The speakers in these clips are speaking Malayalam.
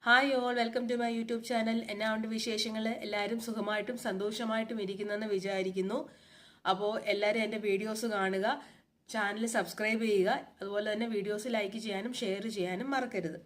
Hi all, welcome to my YouTube channel. എന്നാ ഉണ്ട് വിശേഷങ്ങൾ? എല്ലാവരും സുഖമായിട്ടും സന്തോഷമായിട്ടും ഇരിക്കുന്നെന്ന് വിചാരിക്കുന്നു. അപ്പോൾ എല്ലാവരും എൻ്റെ വീഡിയോസ് കാണുക, ചാനൽ സബ്സ്ക്രൈബ് ചെയ്യുക, അതുപോലെ തന്നെ വീഡിയോസ് ലൈക്ക് ചെയ്യാനും ഷെയർ ചെയ്യാനും മറക്കരുത്.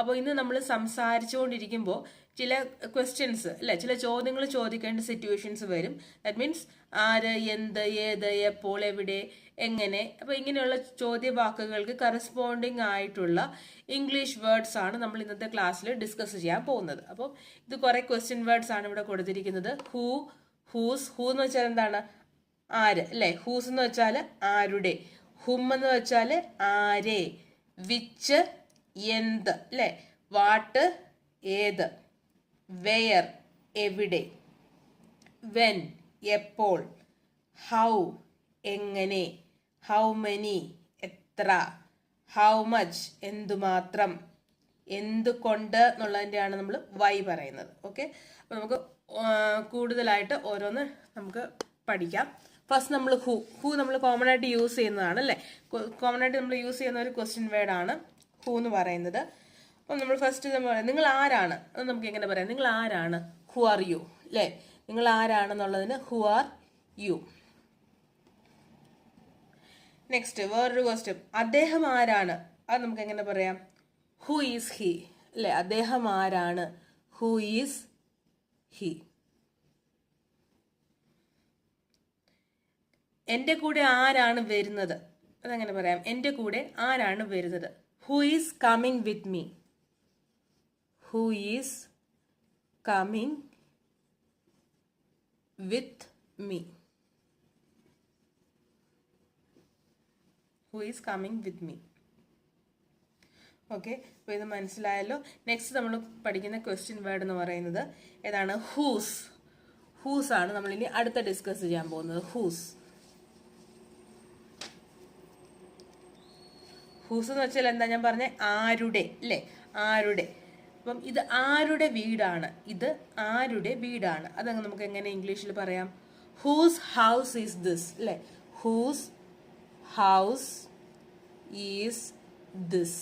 അപ്പോൾ ഇന്ന് നമ്മൾ സംസാരിച്ചുകൊണ്ടിരിക്കുമ്പോൾ ചില ക്വസ്റ്റ്യൻസ് അല്ലെ, ചില ചോദ്യങ്ങൾ ചോദിക്കേണ്ട സിറ്റുവേഷൻസ് വരും. ദാറ്റ് മീൻസ് ആര്, എന്ത്, ഏത്, എപ്പോൾ, എവിടെ, എങ്ങനെ. അപ്പോൾ ഇങ്ങനെയുള്ള ചോദ്യവാക്കുകൾക്ക് കറസ്പോണ്ടിങ് ആയിട്ടുള്ള ഇംഗ്ലീഷ് വേർഡ്സ് ആണ് നമ്മൾ ഇന്നത്തെ ക്ലാസ്സിൽ ഡിസ്കസ് ചെയ്യാൻ പോകുന്നത്. അപ്പോൾ ഇത് കുറെ ക്വസ്റ്റ്യൻ വേർഡ്സ് ആണ് ഇവിടെ കൊടുത്തിരിക്കുന്നത്. Who, whose. ഹൂ എന്ന് വെച്ചാൽ എന്താണ്? ആര് അല്ലെ. ഹൂസ് എന്ന് വെച്ചാൽ ആരുടെ. ഹും എന്ന് വെച്ചാൽ ആരെ. വിച്ച് എന്ത് അല്ലെ. വാട്ട് ഏത്. വെയർ എവിടെ. വെൻ എപ്പോൾ. ഹൗ എങ്ങനെ. ഹൗ മെനി എത്ര. ഹൗ മച്ച് എന്തുമാത്രം. എന്തുകൊണ്ട് എന്നുള്ളതിൻ്റെയാണ് നമ്മൾ വൈ പറയുന്നത്. ഓക്കെ, അപ്പോൾ നമുക്ക് കൂടുതലായിട്ട് ഓരോന്ന് നമുക്ക് പഠിക്കാം. ഫസ്റ്റ് നമ്മൾ ഹൂ നമ്മൾ കോമൺ ആയിട്ട് യൂസ് ചെയ്യുന്നതാണ് അല്ലേ. കോമൺ ആയിട്ട് നമ്മൾ യൂസ് ചെയ്യുന്ന ഒരു ക്വസ്റ്റ്യൻ വേർഡാണ് ഹൂ എന്ന് പറയുന്നത്. അപ്പം നമ്മൾ ഫസ്റ്റ് നമ്മൾ പറയാം, നിങ്ങൾ ആരാണ്. അത് നമുക്ക് എങ്ങനെ പറയാം? നിങ്ങൾ ആരാണ്. ഹു ആർ യു അല്ലേ. നിങ്ങൾ ആരാണെന്നുള്ളതിന് ഹു ആർ യു. നെക്സ്റ്റ് വേറൊരു ക്വസ്റ്റ്യൻ, അദ്ദേഹം ആരാണ്. അത് നമുക്ക് എങ്ങനെ പറയാം? ഹു ഈസ് ഹി അല്ലെ. അദ്ദേഹം ആരാണ്. Who is he. എൻ്റെ കൂടെ ആരാണ് വരുന്നത്. അതെങ്ങനെ പറയാം? എൻ്റെ കൂടെ ആരാണ് വരുന്നത്. Who is coming with me. Who is coming with me. Who is coming with me. Okay, അപ്പോൾ ഇത് മനസ്സിലായല്ലോ. നെക്സ്റ്റ് നമ്മൾ പഠിക്കുന്ന ക്വസ്റ്റ്യൻ വേർഡ് എന്ന് പറയുന്നത് ഏതാണ്? ഹൂസ്. ഹൂസ് ആണ് നമ്മൾ ഇനി അടുത്ത ഡിസ്കസ് ചെയ്യാൻ പോകുന്നത്. ഹൂസ്. ഹൂസ് എന്ന് വെച്ചാൽ എന്താ? ഞാൻ പറഞ്ഞ ആരുടെ അല്ലേ. ആരുടെ. അപ്പം ഇത് ആരുടെ വീടാണ്. ഇത് ആരുടെ വീടാണ്. അതങ്ങ് നമുക്ക് എങ്ങനെ ഇംഗ്ലീഷിൽ പറയാം? ഹൂസ് ഹൗസ് ഈസ് ദിസ് അല്ലേ. Whose house is this.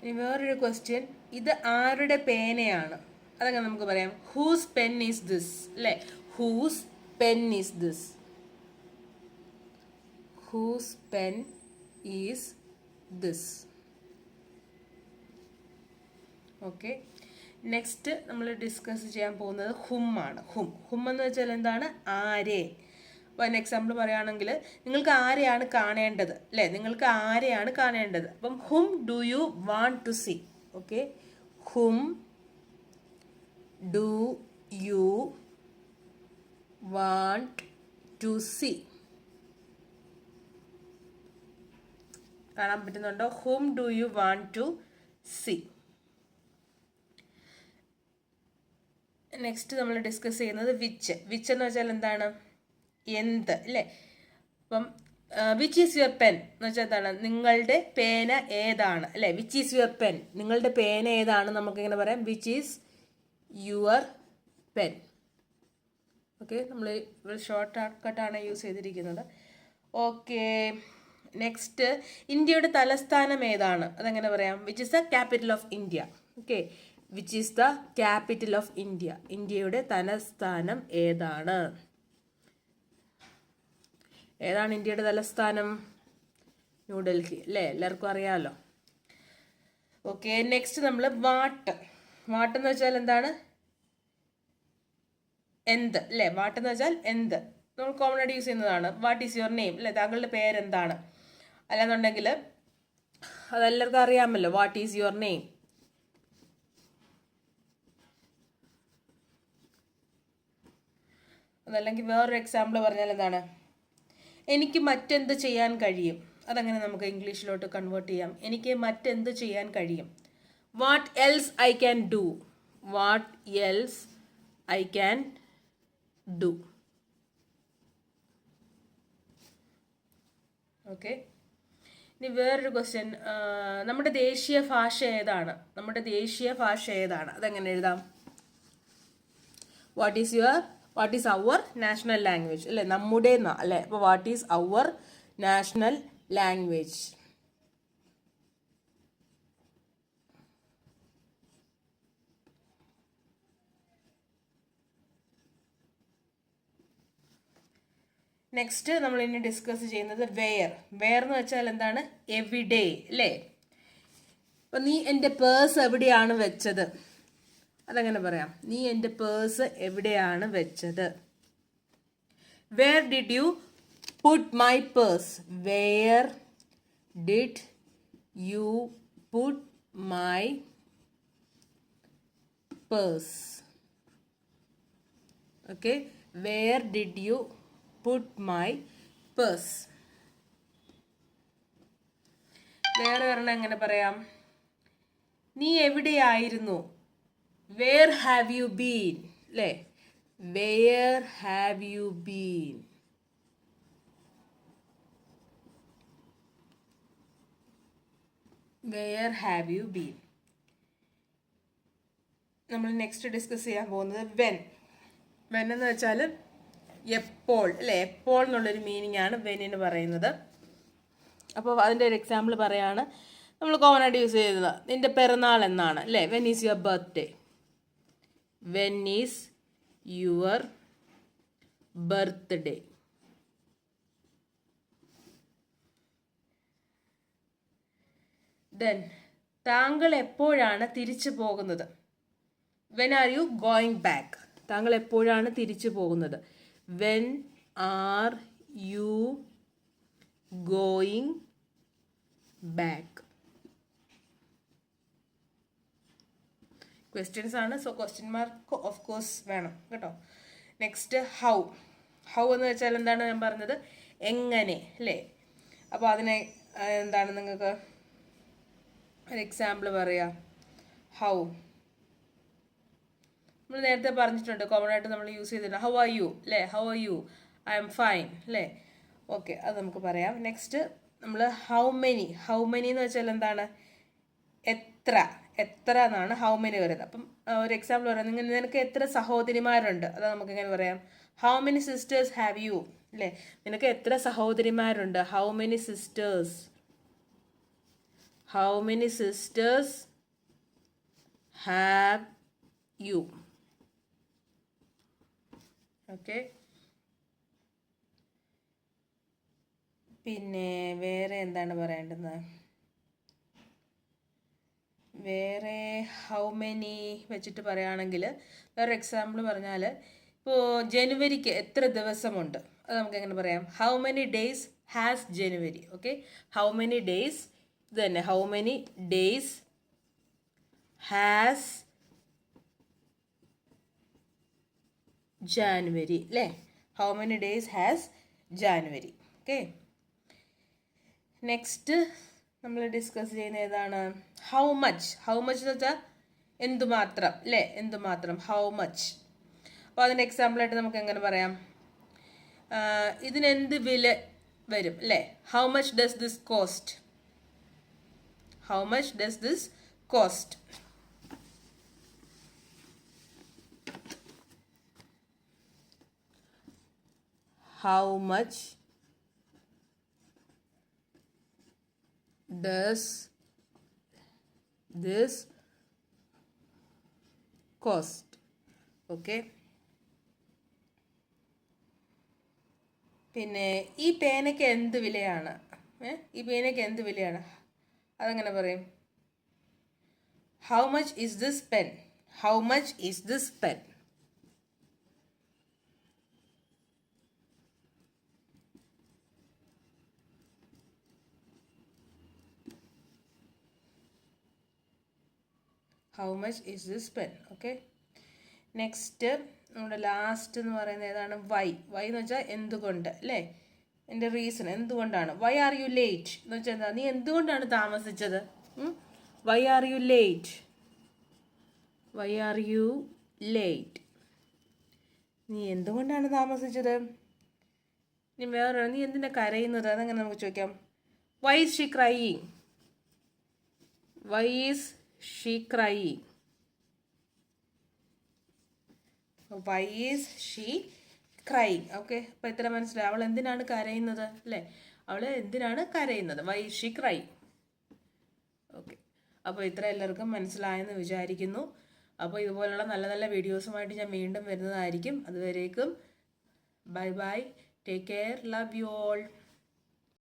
ഇനി വേറൊരു ക്വസ്റ്റ്യൻ, ഇത് ആരുടെ പേനയാണ്. അതങ്ങനെ നമുക്ക് പറയാം? ഹൂസ് പെൻ ഈസ് ദിസ് അല്ലേ. Whose pen is this. Whose pen is this. Okay, next നമ്മൾ ഡിസ്കസ് ചെയ്യാൻ പോകുന്നത് ഹും ആണ്. ഹും. ഹും എന്ന് വെച്ചാൽ എന്താണ്? ആരെ. അപ്പോൾ എക്സാമ്പിൾ പറയുകയാണെങ്കിൽ, നിങ്ങൾക്ക് ആരെയാണ് കാണേണ്ടത് അല്ലേ. നിങ്ങൾക്ക് ആരെയാണ് കാണേണ്ടത്. അപ്പം whom do you want to see. Okay, whom do you want to see. കാണാൻ പറ്റുന്നുണ്ടോ? Whom do you want to see. Next നമ്മൾ ഡിസ്കസ് ചെയ്യുന്നത് വിച്ച്. വിച്ച് എന്ന് വെച്ചാൽ എന്താണ്? എന്ത് അല്ലേ. അപ്പം വിച്ച് ഈസ് യുവർ പെൻ എന്ന് വെച്ചാൽ എന്താണ്? നിങ്ങളുടെ പേന ഏതാണ് അല്ലേ. Which is your pen. നിങ്ങളുടെ പേന ഏതാണ് നമുക്ക് എങ്ങനെ പറയാം? Which is your pen. Okay, നമ്മൾ ഷോർട്ട് കട്ടാണ് യൂസ് ചെയ്തിരിക്കുന്നത്. ഓക്കെ, നെക്സ്റ്റ് ഇന്ത്യയുടെ തലസ്ഥാനം ഏതാണ്. അതെങ്ങനെ പറയാം? Which is the capital of India. Okay, which is the capital of India. ഇന്ത്യയുടെ തലസ്ഥാനം ഏതാണ്. ഏതാണ് ഇന്ത്യയുടെ തലസ്ഥാനം? ന്യൂഡൽഹി അല്ലേ. എല്ലാവർക്കും അറിയാമല്ലോ. ഓക്കെ, നെക്സ്റ്റ് നമ്മൾ വാട്ട്. വാട്ട് എന്ന് വെച്ചാൽ എന്താണ്? എന്ത് അല്ലേ. വാട്ട് എന്ന് വെച്ചാൽ എന്ത്. നമ്മൾ കോമൺ ആയിട്ട് യൂസ് ചെയ്യുന്നതാണ്. വാട്ട് ഈസ് യുവർ നെയിം അല്ലേ. താങ്കളുടെ പേരെന്താണ്. അല്ലാന്നുണ്ടെങ്കിൽ അതെല്ലാവർക്കും അറിയാമല്ലോ. What is your name. അതല്ലെങ്കിൽ വേറൊരു എക്സാമ്പിൾ പറഞ്ഞാൽ എന്താണ്? എനിക്ക് മറ്റെന്ത് ചെയ്യാൻ കഴിയും. അതങ്ങനെ നമുക്ക് ഇംഗ്ലീഷിലോട്ട് കൺവേർട്ട് ചെയ്യാം. എനിക്ക് മറ്റെന്ത് ചെയ്യാൻ കഴിയും. What else I can do. What else I can do. Okay, ഇനി വേറൊരു ക്വസ്റ്റ്യൻ, നമ്മുടെ ദേശീയ ഭാഷ ഏതാണ്. നമ്മുടെ ദേശീയ ഭാഷ ഏതാണ്. അതെങ്ങനെ എഴുതാം? What is our national language അല്ലേ. നമ്മുടെ അല്ലേ. അപ്പോൾ what is our national language. Next നമ്മൾ ഇനി ഡിസ്കസ് ചെയ്യുന്നത് വെയർ. വെയർ എന്ന് വെച്ചാൽ എന്താണ്? എവിടെ, അല്ലേ? അപ്പം നീ എൻ്റെ പേഴ്സ് എവിടെയാണ് വെച്ചത്? അതങ്ങനെ പറയാം. നീ എൻ്റെ പേഴ്സ് എവിടെയാണ് വെച്ചത്? Where did you put my purse? Where did you put my purse? Okay, where did you put my purse? വേറെ ഒരെണ്ണം എങ്ങനെ പറയാം? നീ എവിടെയായിരുന്നു? Where have you been? അല്ലേ? Where have you been? Where have you been? നമ്മൾ നെക്സ്റ്റ് ഡിസ്കസ് ചെയ്യാൻ പോകുന്നത് വെൻ. വെൻ എന്ന് വെച്ചാൽ എപ്പോൾ, അല്ലേ? എപ്പോൾ എന്നുള്ളൊരു മീനിങ് ആണ് വെന്നിന് പറയുന്നത്. അപ്പോൾ അതിൻ്റെ ഒരു എക്സാമ്പിൾ പറയാണ്. നമ്മൾ കോമൺ ആയിട്ട് യൂസ് ചെയ്യുന്നത് നിൻ്റെ പിറന്നാൾ എന്നാണ്, അല്ലേ? When is your birthday? When is your birthday? Then താങ്കൾ എപ്പോഴാണ് തിരിച്ചു പോകുന്നത്? When are you going back? താങ്കൾ എപ്പോഴാണ് തിരിച്ചു പോകുന്നത്? When are you going back? Questions ആണ്, so question mark of course വേണം കേട്ടോ. Next how. ഹൗ എന്ന് വെച്ചാൽ എന്താണ്? ഞാൻ പറഞ്ഞത് എങ്ങനെ, അല്ലേ? അപ്പോൾ അതിനെ എന്താണ് നിങ്ങൾക്ക് ഒരു എക്സാമ്പിൾ പറയാം. ഹൗ നമ്മൾ നേരത്തെ പറഞ്ഞിട്ടുണ്ട്, കോമൺ ആയിട്ട് നമ്മൾ യൂസ് ചെയ്തിട്ടുണ്ട്. ഹൗ ആർ യു, അല്ലേ? How are you? I am fine, അല്ലേ? ഓക്കെ, അത് നമുക്ക് പറയാം. നെക്സ്റ്റ് നമ്മൾ ഹൗ മെനി. ഹൗ മെനി എന്ന് വെച്ചാൽ എന്താണ്? എത്ര. എത്ര എന്നാണ് ഹൗ മെനി വരുന്നത്. അപ്പം ഒരു എക്സാമ്പിൾ പറയാം. നിനക്ക് എത്ര സഹോദരിമാരുണ്ട്? അത് നമുക്ക് എങ്ങനെ പറയാം? How many sisters have you, അല്ലേ? നിനക്ക് എത്ര സഹോദരിമാരുണ്ട്? How many sisters. How many sisters have you? Okay, പിന്നെ വേറെ എന്താണ് പറയേണ്ടത്? വേറെ ഹൗ മെനി വെച്ചിട്ട് പറയുകയാണെങ്കിൽ വേറെ എക്സാമ്പിൾ പറഞ്ഞാൽ ഇപ്പോൾ ജനുവരിക്ക് എത്ര ദിവസമുണ്ട്? അത് നമുക്ക് എങ്ങനെ പറയാം? How many days has January? Okay, how many days. ഇത് തന്നെ, how many days has January, അല്ലേ? How many days has January? Okay, next നമ്മൾ ഡിസ്കസ് ചെയ്യുന്ന ഏതാണ്? How much. ഹൗ മച്ച് എന്ന് വെച്ചാൽ എന്തുമാത്രം, അല്ലേ? എന്തുമാത്രം, ഹൗ മച്ച്. അപ്പോൾ അതിൻ്റെ എക്സാമ്പിളായിട്ട് നമുക്ക് എങ്ങനെ പറയാം? ഇതിനെന്ത് വില വരും, അല്ലേ? How much does this cost? How much does this cost? How much does this cost? Okay. പിന്നെ ഈ പേനയ്ക്ക് എന്ത് വിലയാണ്? ഈ പേനയ്ക്ക് എന്ത് വിലയാണ്? അതെങ്ങനെ പറയും? How much is this pen? How much is this pen? How much is this pen? Okay. Next നമ്മുടെ ലാസ്റ്റ് എന്ന് പറയുന്നത് ഏതാണ്? വൈ. വൈ എന്ന് വെച്ചാൽ എന്തുകൊണ്ട്, അല്ലേ? എൻ്റെ റീസൺ എന്തുകൊണ്ടാണ്? വൈ ആർ യു ലേറ്റ് എന്ന് വെച്ചാൽ എന്താ? നീ എന്തുകൊണ്ടാണ് താമസിച്ചത്? Why are you late? Why are you late? നീ എന്തുകൊണ്ടാണ് താമസിച്ചത്? നീ വേറെ, നീ എന്തിനാ കരയുന്നത്? അതെങ്ങനെ നമുക്ക് ചോദിക്കാം? Why is she crying? Why is she crying? Why is she crying? Okay, അപ്പോൾ എത്ര മനസ്സിലായി? അവൾ എന്തിനാണ് കരയുന്നത്, അല്ലേ? അവൾ എന്തിനാണ് കരയുന്നത്? Why is she crying? Okay, അപ്പോൾ ഇത്ര എല്ലാവർക്കും മനസ്സിലായെന്ന് വിചാരിക്കുന്നു. അപ്പോൾ ഇതുപോലുള്ള നല്ല നല്ല വീഡിയോസുമായിട്ട് ഞാൻ വീണ്ടും വരുന്നതായിരിക്കും. അതുവരേക്കും bye bye, take care. Love you all.